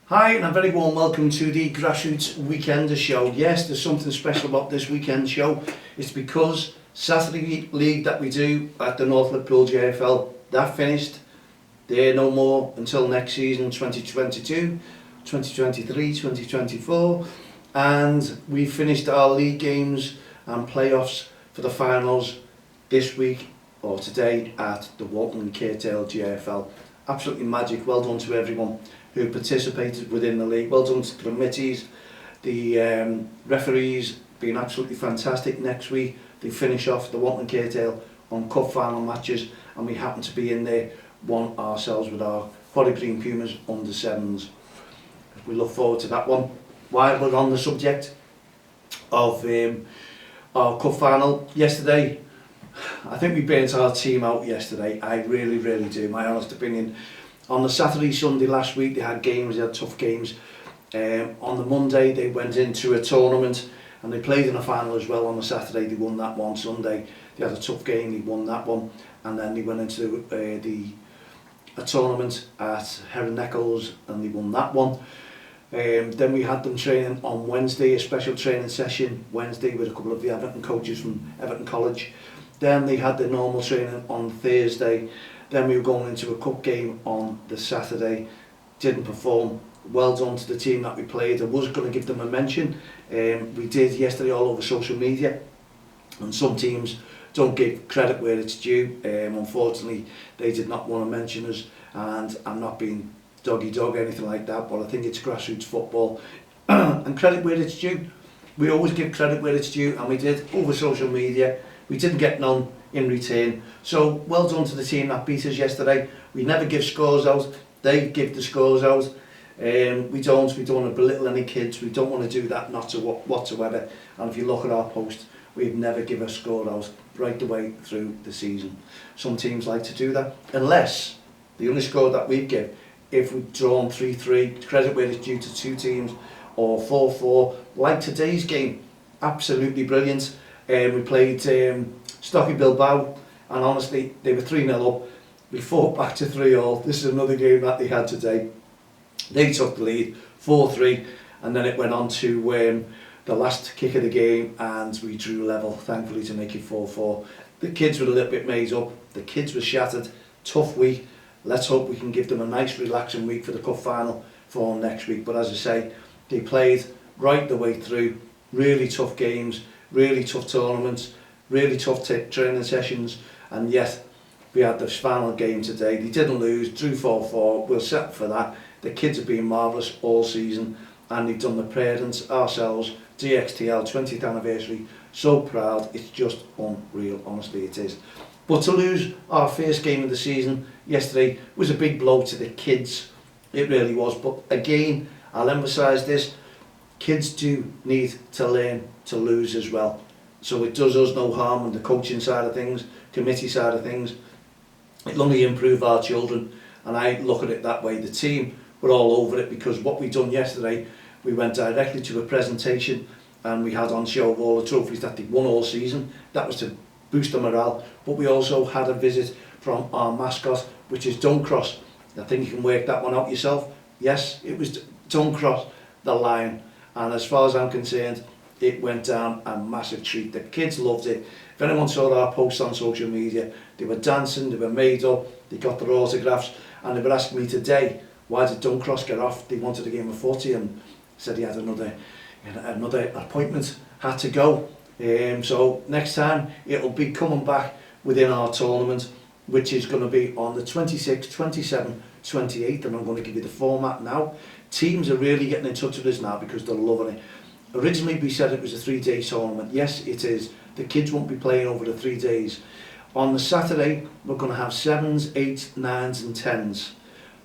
Hi, and a very warm welcome to the Grassroots Weekender Show. Yes, there's something special about this weekend show. It's because Saturday League that we do at the W&K JFL, that finished. They're no more until next season, 2022, 2023, 2024. And we finished our league games and playoffs for the finals this week or today at the W&K JFL. Absolutely magic. Well done to everyone who participated within the league. Well done to the committees, the referees, been absolutely fantastic. Next week they finish off the W&K JFL on cup final matches, and we happen to be in there, won ourselves with our Forest Green Pumas under 7s. We look forward to that one. While we're on the subject of our cup final yesterday, I think we burnt our team out yesterday. I really do, my honest opinion. On the Saturday, Sunday last week, they had games, they had tough games. On the Monday, they went into a tournament and they played in a final as well. On the Saturday, they won that one. Sunday, they had a tough game, they won that one. And then they went into a tournament at Heron Eccles and they won that one. Then we had them training on Wednesday, a special training session Wednesday with a couple of the Everton coaches from Everton College. Then they had the normal training on Thursday. Then we were going into a cup game on the Saturday. Didn't perform. Well done to the team that we played. I was going to give them a mention. We did yesterday all over social media, and some teams don't give credit where it's due. Unfortunately, they did not want to mention us, and I'm not being dog-eat-dog or anything like that, but I think it's grassroots football and credit where it's due. We always give credit where it's due, and we did over social media. We didn't get none in return. So well done to the team that beat us yesterday. We never give scores out. They give the scores out. We don't want to belittle any kids. We don't want to do that, not to whatsoever. And if you look at our post, we've never give a score out right the way through the season. Some teams like to do that, unless the only score that we give, if we've drawn 3-3, credit where it's due to two teams, or 4-4, like today's game, absolutely brilliant. We played Stocky Bilbao, and honestly, they were 3-0 up. We fought back to 3-all. This is another game that they had today. They took the lead, 4-3, and then it went on to the last kick of the game, and we drew level, thankfully, to make it 4-4. The kids were a little bit made up. The kids were shattered. Tough week. Let's hope we can give them a nice, relaxing week for the cup final for next week. But as I say, they played right the way through. Really tough games, really tough tournaments, really tough training sessions, and yet we had this final game today. They didn't lose, drew 4-4, we'll set for that. The kids have been marvellous all season, and they've done the parents, ourselves, DXTL 20th anniversary. So proud, it's just unreal, honestly it is. But to lose our first game of the season yesterday was a big blow to the kids. It really was. But again, I'll emphasise this, kids do need to learn to lose as well. So it does us no harm on the coaching side of things, committee side of things. It'll only improve our children, and I look at it that way. The team were all over it, because what we done yesterday, we went directly to a presentation and we had on show all the trophies that they won all season. That was to boost the morale, but we also had a visit from our mascot, which is Duncross. I think you can work that one out yourself. Yes, it was Duncross, the lion, and as far as I'm concerned, it went down a massive treat. The kids loved it. If anyone saw our posts on social media, they were dancing, they were made up, they got their autographs, and they were asking me today, why did Duncross get off? They wanted a game of footy, and said he had another appointment, had to go. So next time it'll be coming back within our tournament, which is going to be on the 26th, 27th, 28th, and I'm going to give you the format now. Teams are really getting in touch with us now because they're loving it. Originally we said it was a 3-day tournament. Yes, it is. The kids won't be playing over the 3 days. On the Saturday we're going to have 7s, 8s, 9s and 10s.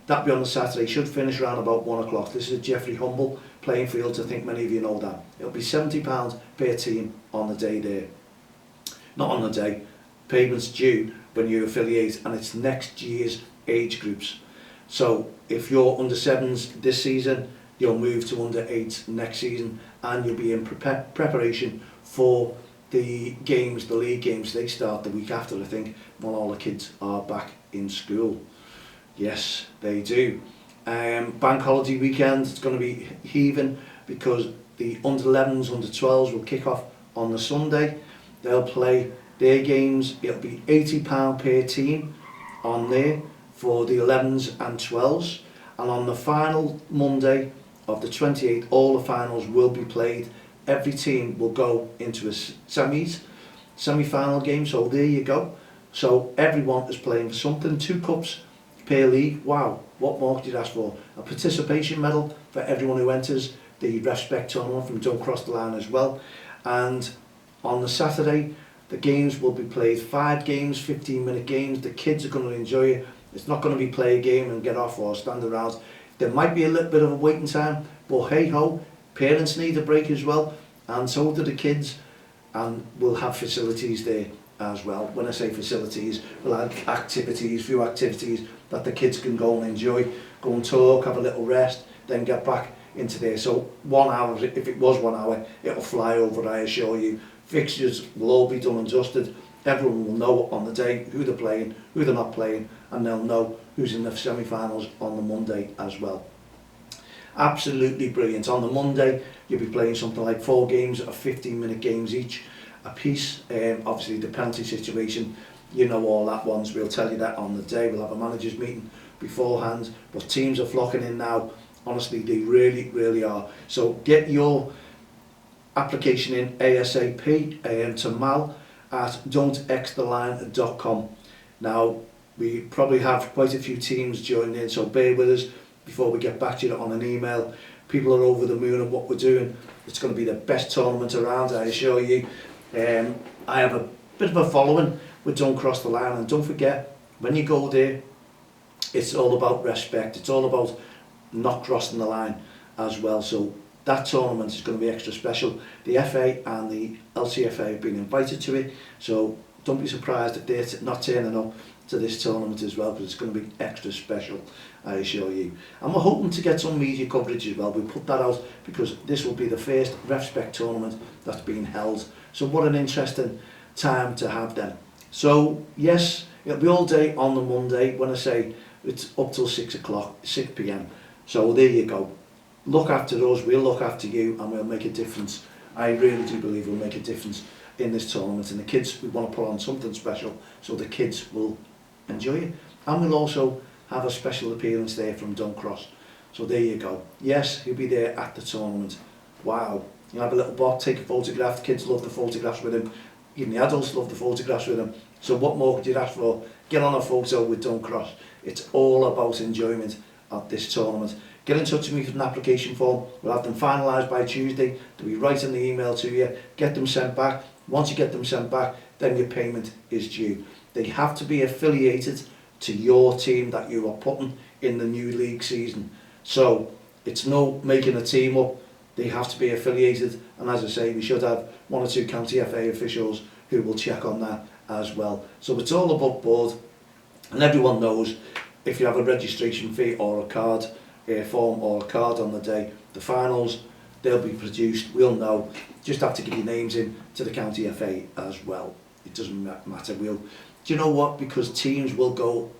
That'll be on the Saturday. Should finish around about 1 o'clock. This is at Jeffrey Humble playing fields. I think many of you know that. It'll be £70 per team on the day there. Not on the day. Payment's due when you affiliate, and it's next year's age groups. So if you're under 7s this season, you'll move to under 8s next season, and you'll be in preparation for the games, the league games. They start the week after, I think, when all the kids are back in school. Yes, they do. Bank holiday weekend, it's going to be heaving because the under 11s, under 12s will kick off on the Sunday. They'll play their games. It'll be £80 per team on there for the 11s and 12s. And on the final Monday of the 28th, all the finals will be played. Every team will go into a semi-final game, so there you go. So everyone is playing for something. 2 cups per league. Wow, what more could you ask for? A participation medal for everyone who enters the REFspect tournament from Don't Cross the Line as well. And on the Saturday, the games will be played 5 games, 15-minute games. The kids are going to enjoy it. It's not going to be play a game and get off or stand around. There might be a little bit of a waiting time, but hey ho, parents need a break as well, and so do the kids, and we'll have facilities there as well. When I say facilities, we'll have activities, few activities that the kids can go and enjoy, go and talk, have a little rest, then get back into there. So 1 hour, if it was 1 hour, it'll fly over, I assure you. Fixtures will all be done and dusted. Everyone will know on the day who they're playing, who they're not playing, and they'll know who's in the semi-finals on the Monday as well. Absolutely brilliant. On the Monday, you'll be playing something like 4 games of 15-minute games each, a piece. Obviously, the penalty situation, you know all that ones. We'll tell you that on the day. We'll have a managers meeting beforehand. But teams are flocking in now. Honestly, they really, really are. So get your application in ASAP to Mal at don'txtheline.com. Now, we probably have quite a few teams joined in, so bear with us before we get back to you on an email. People are over the moon of what we're doing. It's going to be the best tournament around, I assure you. I have a bit of a following with Don't Cross the Line, and don't forget, when you go there, it's all about respect. It's all about not crossing the line as well. So that tournament is going to be extra special. The FA and the LCFA have been invited to it, so don't be surprised if they're not turning up to this tournament as well, because it's going to be extra special, I assure you. And we're hoping to get some media coverage as well. We'll put that out because this will be the first REFspect tournament that's been held. So what an interesting time to have then. So yes, it'll be all day on the Monday. When I say it's up till 6 p.m. So there you go. Look after us, we'll look after you, and we'll make a difference. I really do believe we'll make a difference in this tournament, and the kids, we want to put on something special so the kids will enjoy it. And we'll also have a special appearance there from Don't Cross. So there you go. Yes, he'll be there at the tournament. Wow. You'll have a little bot, take a photograph. The kids love the photographs with him. Even the adults love the photographs with him. So what more could you ask for? Get on a photo with Don't Cross. It's all about enjoyment at this tournament. Get in touch with me for an application form. We'll have them finalised by Tuesday. They'll be right in the email to you. Get them sent back. Once you get them sent back, then your payment is due. They have to be affiliated to your team that you are putting in the new league season. So it's no making a team up. They have to be affiliated. And as I say, we should have 1 or 2 county FA officials who will check on that as well. So it's all above board. And everyone knows if you have a registration fee or a card, a form or a card on the day, the finals, they'll be produced. We'll know. Just have to get your names in to the county FA as well. It doesn't matter. Do you know what? Because teams will go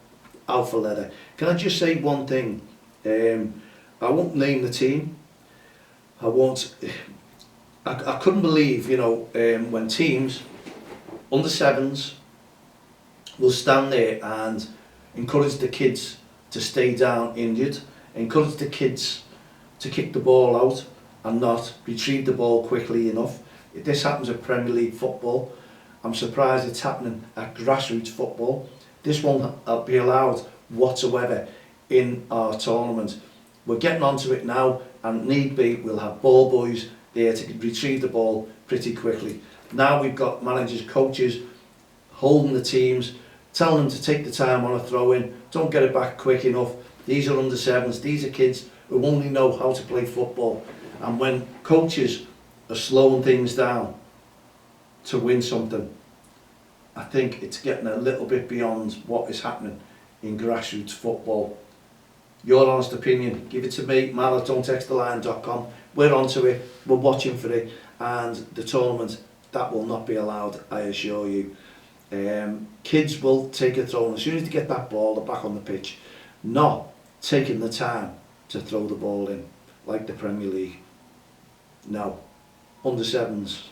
alpha letter. Can I just say one thing? I won't name the team. I won't. I couldn't believe, you know, when teams under 7s will stand there and encourage the kids to stay down injured, encourage the kids to kick the ball out and not retrieve the ball quickly enough. This happens at Premier League football. I'm surprised it's happening at grassroots football. This won't be allowed whatsoever in our tournament. We're getting onto it now, and need be, we'll have ball boys there to retrieve the ball pretty quickly. Now we've got managers, coaches holding the teams, telling them to take the time on a throw in, don't get it back quick enough. These are under 7s, these are kids who only know how to play football. And when coaches are slowing things down to win something, I think it's getting a little bit beyond what is happening in grassroots football. Your honest opinion, give it to me, mal at don'txtheline.com. We're onto it, we're watching for it, and the tournament, that will not be allowed, I assure you. Kids will take a throw, and as soon as they get that ball, they're back on the pitch. Not taking the time to throw the ball in, like the Premier League. No, under sevens.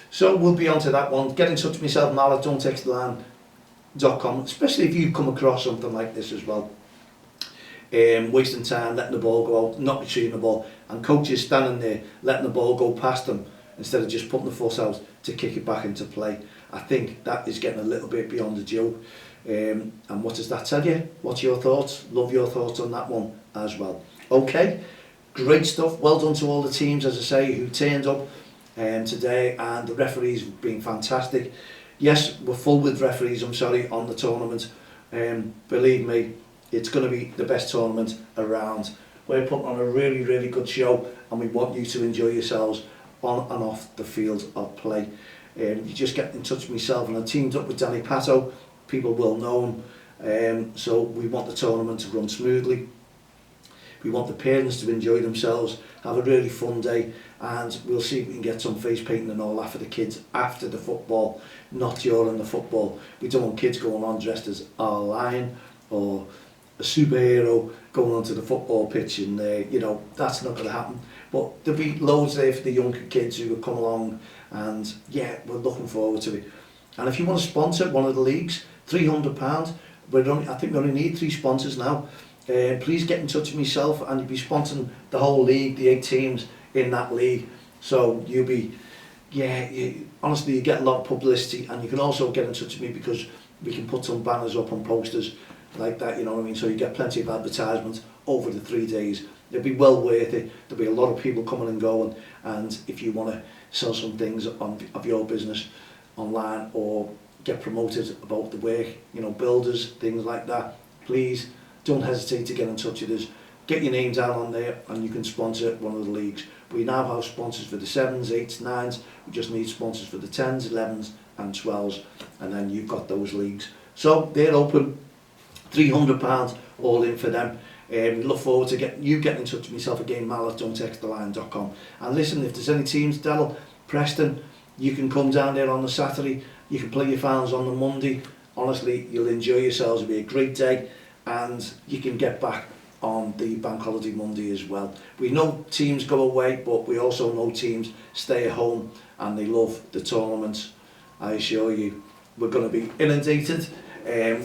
So we'll be on to that one. Get in touch with myself, Mal at don'ttexttheline.com, especially if you come across something like this as well. Wasting time, letting the ball go out, not retrieving the ball, and coaches standing there letting the ball go past them instead of just putting the foot out to kick it back into play. I think that is getting a little bit beyond the joke. And what does that tell you? What's your thoughts? Love your thoughts on that one as well. Okay, great stuff. Well done to all the teams, as I say, who turned up today, and the referees have been fantastic. Yes, we're full with referees, I'm sorry, on the tournament. Believe me, it's going to be the best tournament around. We're putting on a really, really good show, and we want you to enjoy yourselves on and off the field of play. You just get in touch with myself, and I teamed up with Danny Pato. People will know him. So we want the tournament to run smoothly. We want the parents to enjoy themselves, have a really fun day, and we'll see if we can get some face painting and all that for the kids after the football, not during the football. We don't want kids going on dressed as a lion or a superhero going onto the football pitch, and you know, that's not going to happen. But there'll be loads there for the younger kids who will come along, and yeah, we're looking forward to it. And if you want to sponsor one of the leagues, £300. I think we only need 3 sponsors now. Please get in touch with myself, and you'll be sponsoring the whole league, the 8 teams in that league. So you'll be, honestly, you get a lot of publicity, and you can also get in touch with me because we can put some banners up on posters like that, you know what I mean? So you get plenty of advertisements over the 3 days. It'll be well worth it. There'll be a lot of people coming and going, and if you want to sell some things of your business online or get promoted about the work, you know, builders, things like that, please don't hesitate to get in touch with us. Get your name down on there, and you can sponsor one of the leagues. We now have sponsors for the 7s, 8s, 9s. We just need sponsors for the 10s, 11s and 12s, and then you've got those leagues. So they're open, £300 all in for them. We look forward to getting in touch with myself again, Mal at don'ttexttheline.com. And listen, if there's any teams, Dell, Preston, you can come down there on the Saturday. You can play your finals on the Monday. Honestly, you'll enjoy yourselves. It'll be a great day, and you can get back on the bank holiday Monday as well. We know teams go away, but we also know teams stay at home, and they love the tournaments. I assure you, we're going to be inundated.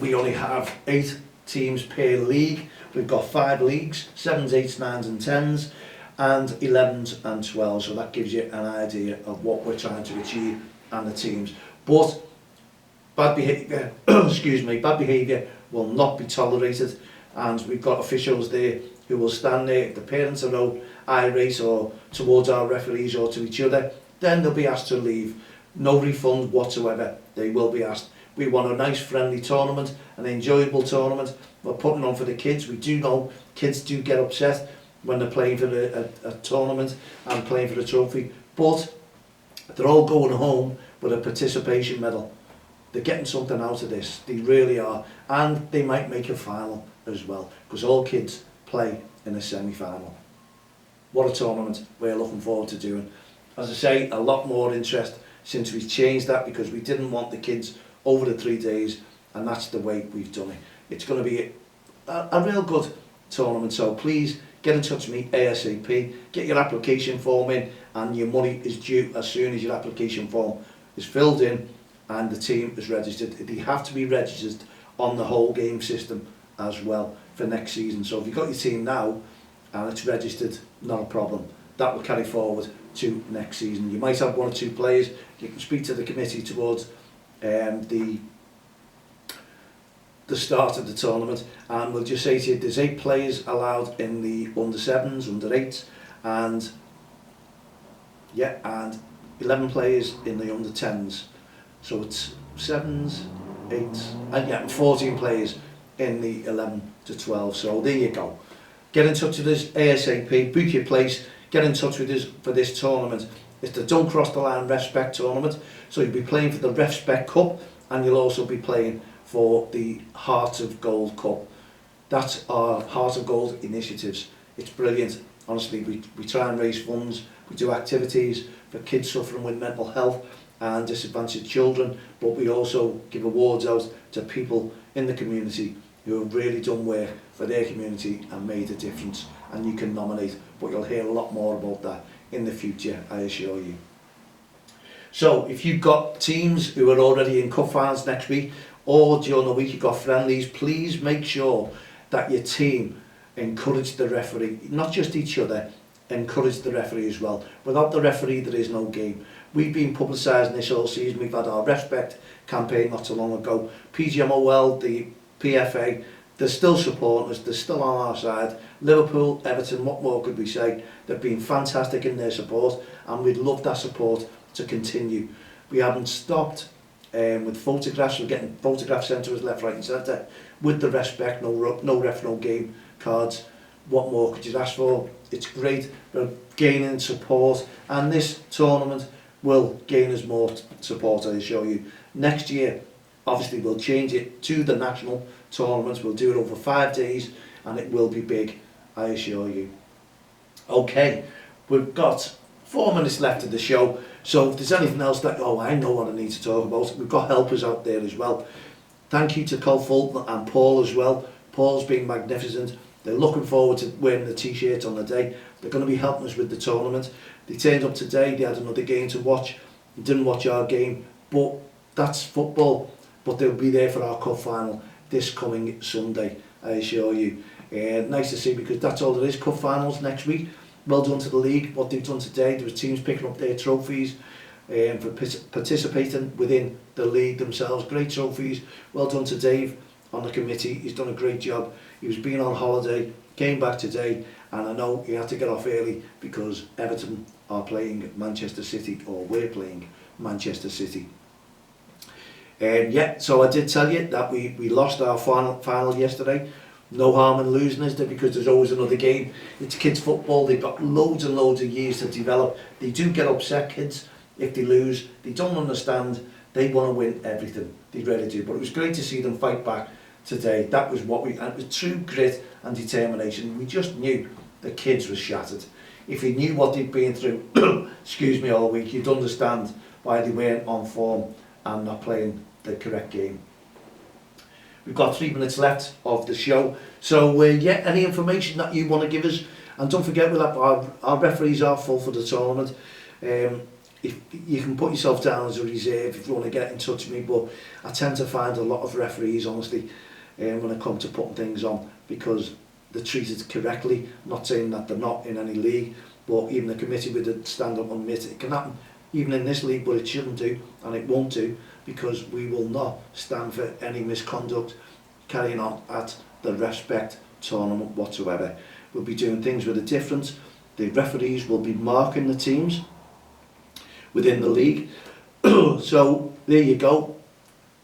We only have 8 teams per league. We've got 5 leagues, 7s, 8s, 9s and 10s, and 11s and 12s. So that gives you an idea of what we're trying to achieve and the teams. But bad behaviour, bad behaviour will not be tolerated, and we've got officials there who will stand there. If the parents are out irate or towards our referees or to each other, then they'll be asked to leave. No refund whatsoever. They will be asked. We want a nice friendly tournament, an enjoyable tournament. We're putting on for the kids. We do know kids do get upset when they're playing for a tournament and playing for a trophy, but they're all going home with a participation medal. They're getting something out of this, they really are, and they might make a final as well, because all kids play in a semi-final. What a tournament we're looking forward to doing. As I say, a lot more interest since we've changed that, because we didn't want the kids over the 3 days, and that's the way we've done it. It's going to be a real good tournament, so please get in touch with me ASAP, get your application form in, and your money is due as soon as your application form is filled in and the team is registered. They have to be registered on the whole game system as well for next season. So if you've got your team now and it's registered, not a problem. That will carry forward to next season. You might have 1 or 2 players. You can speak to the committee towards the start of the tournament, and we'll just say to you, there's 8 players allowed in the under 7s, under 8s, and 11 players in the under 10s. So it's 7s, 8s, and 14 players in the 11 to 12. So there you go. Get in touch with us ASAP, book your place, get in touch with us for this tournament. It's the Don't Cross the Line REFspect tournament. So you'll be playing for the REFspect Cup, and you'll also be playing for the Heart of Gold Cup. That's our Heart of Gold initiatives. It's brilliant. Honestly, we try and raise funds. We do activities for kids suffering with mental health and disadvantaged children, but we also give awards out to people in the community who have really done work for their community and made a difference. and you can nominate, but you'll hear a lot more about that in the future, I assure you. So if you've got teams who are already in cup finals next week, or during the week you've got friendlies, please make sure that your team encourage the referee, not just each other, encourage the referee as well. Without the referee there is no game. We've been publicising this all season. We've had our REFspect campaign not so long ago. PGMOL, the PFA, they're still supporting us, they're still on our side. Liverpool, Everton, what more could we say? They've been fantastic in their support, and we'd love that support to continue. We haven't stopped with photographs. We're getting photographs sent to us left, right and centre with the REFspect, no ref, no game cards. What more could you ask for? It's great. We're gaining support, and this tournament will gain us more support, I assure you. Next year, obviously, we'll change it to the national tournament. We'll do it over 5 days, and it will be big, I assure you. Okay, we've got 4 minutes left of the show, so if there's anything else that, oh, I know what I need to talk about, we've got helpers out there as well. Thank you to Col Fulton and Paul as well. Paul's been magnificent. They're looking forward to wearing the t-shirt on the day. They're going to be helping us with the tournament. They turned up today, they had another game to watch. They didn't watch our game, but that's football. But they'll be there for our cup final this coming Sunday, I assure you. Nice to see, because that's all there is, cup finals next week. Well done to the league, what they've done today. There was teams picking up their trophies for participating within the league themselves. Great trophies. Well done to Dave on the committee. He's done a great job. He was being on holiday, came back today, and I know he had to get off early because Everton are playing Manchester City, or we're playing Manchester City. Yeah, so I did tell you that we lost our final yesterday. No harm in losing, is there? Because there's always another game. It's kids football. They've got loads and loads of years to develop. They do get upset, kids, if they lose. They don't understand. They want to win everything. They really do. But it was great to see them fight back today. That was what and it was true grit and determination. We just knew the kids were shattered. If you knew what they'd been through, excuse me, all week, you'd understand why they weren't on form and not playing the correct game. We've got 3 minutes left of the show, so yeah, any information that you want to give us, and don't forget, we'll have our referees are full for the tournament. If you can put yourself down as a reserve if you want to get in touch with me, but I tend to find a lot of referees, honestly, when I come to putting things on, because they're treated correctly. Not saying that they're not in any league, but even the committee with the stand up and admit it can happen even in this league, but it shouldn't do, and it won't do, because we will not stand for any misconduct carrying on at the REFspect tournament whatsoever. We'll be doing things with a difference. The referees will be marking the teams within the league. So there you go.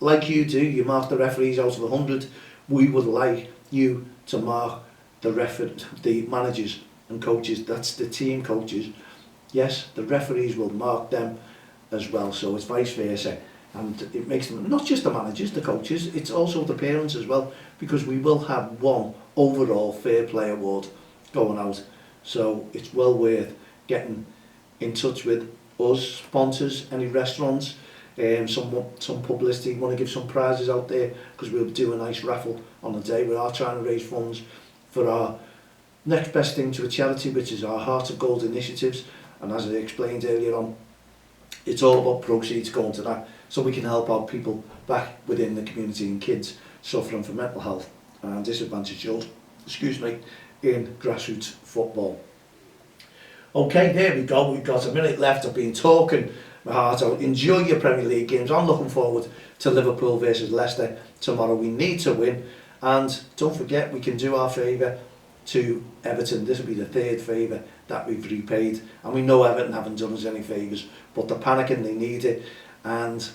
Like you do, you mark the referees out of 100. We would like you to mark the managers and coaches. That's the team coaches. Yes, the referees will mark them as well, so it's vice versa. And it makes them, not just the managers, the coaches, it's also the parents as well, because we will have one overall fair play award going out. So it's well worth getting in touch with us, sponsors, any restaurants, some publicity. Want to give some prizes out there, because we'll do a nice raffle on the day. We are trying to raise funds for our next best thing to a charity, which is our Heart of Gold initiatives. And as I explained earlier on, it's all about proceeds going to that, so we can help out people back within the community and kids suffering from mental health and disadvantaged children, in grassroots football. Okay, there we go. We've got a minute left. I've been talking my heart out. Enjoy your Premier League games. I'm looking forward to Liverpool versus Leicester tomorrow. We need to win, and don't forget, we can do our favour to Everton. This will be the 3rd favour that we've repaid, and we know Everton haven't done us any favours, but they're panicking, they need it, and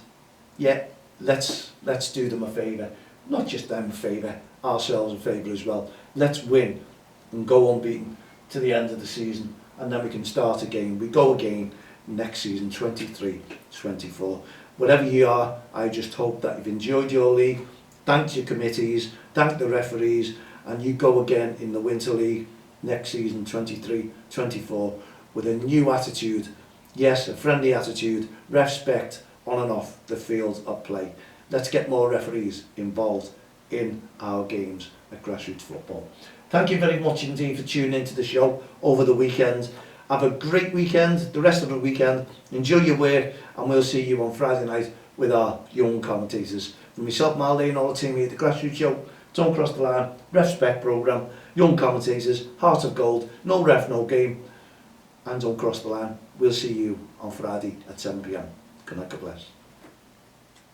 yeah, let's do them a favour, not just them a favour, ourselves a favour as well. Let's win and go unbeaten to the end of the season, and then we can start again. We go again next season, 23-24. Whatever you are, I just hope that you've enjoyed your league, thanked your committees, thanked the referees, and you go again in the Winter League next season, 23-24, with a new attitude. Yes, a friendly attitude, REFspect on and off the field of play. Let's get more referees involved in our games at grassroots football. Thank you very much indeed for tuning into the show over the weekend. Have a great weekend, the rest of the weekend. Enjoy your work, and we'll see you on Friday night with our young commentators. From myself, Marley, and all the team here at the Grassroots Show, Don't Cross the Line, REFspect programme, young commentators, Heart of Gold, no ref, no game, and Don't Cross the Line. We'll see you on Friday at 7 p.m. Good night, God bless.